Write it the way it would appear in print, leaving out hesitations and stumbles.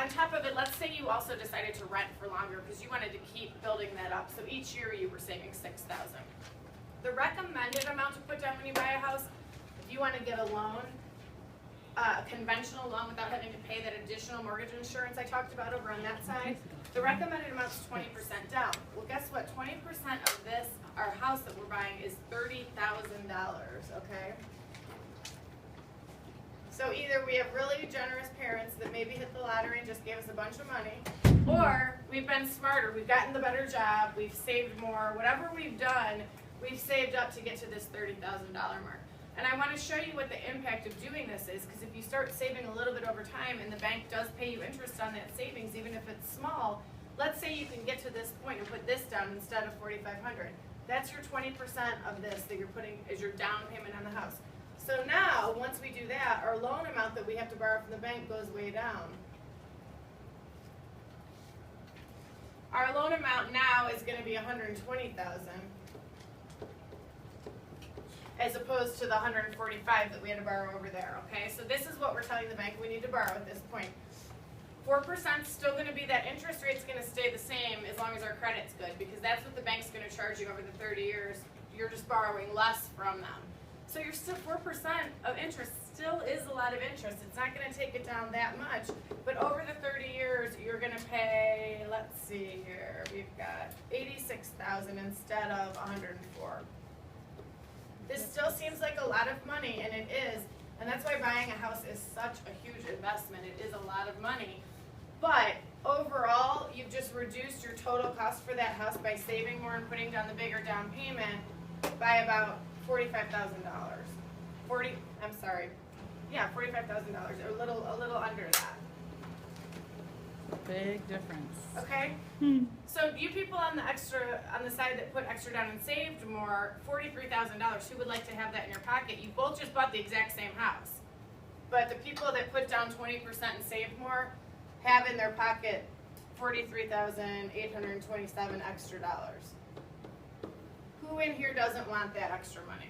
on top of it, let's say you also decided to rent for longer because you wanted to keep building that up. So each year you were saving $6,000. The recommended amount to put down when you buy a house, if you want to get a loan, a conventional loan without having to pay that additional mortgage insurance I talked about over on that side, the recommended amount is 20% down. Well, guess what? 20% of this, our house that we're buying, is $30,000, okay? So either we have really generous parents that maybe hit the lottery and just gave us a bunch of money, or we've been smarter, we've gotten the better job, we've saved more, whatever we've done, we've saved up to get to this $30,000 mark. And I want to show you what the impact of doing this is, because if you start saving a little bit over time and the bank does pay you interest on that savings, even if it's small, let's say you can get to this point and put this down instead of $4,500. That's your 20% of this that you're putting as your down payment on the house. So now, once we do that, our loan amount that we have to borrow from the bank goes way down. Our loan amount now is going to be $120,000. As opposed to the $145 that we had to borrow over there, okay? So this is what we're telling the bank we need to borrow at this point. 4% is still going to be, that interest rate's going to stay the same as long as our credit's good, because that's what the bank's going to charge you over the 30 years. You're just borrowing less from them. So you're still, 4% of interest still is a lot of interest. It's not going to take it down that much, but over the 30 years, you're going to pay, let's see here, we've got $86,000 instead of $104,000. This still seems like a lot of money, and it is, and that's why buying a house is such a huge investment. It is a lot of money, but overall, you've just reduced your total cost for that house by saving more and putting down the bigger down payment by about $45,000. $45,000, or a little under that. Big difference. Okay? So you people on the side that put extra down and saved more, $43,000, who would like to have that in your pocket? You both just bought the exact same house. But the people that put down 20% and saved more have in their pocket $43,827 extra dollars. Who in here doesn't want that extra money?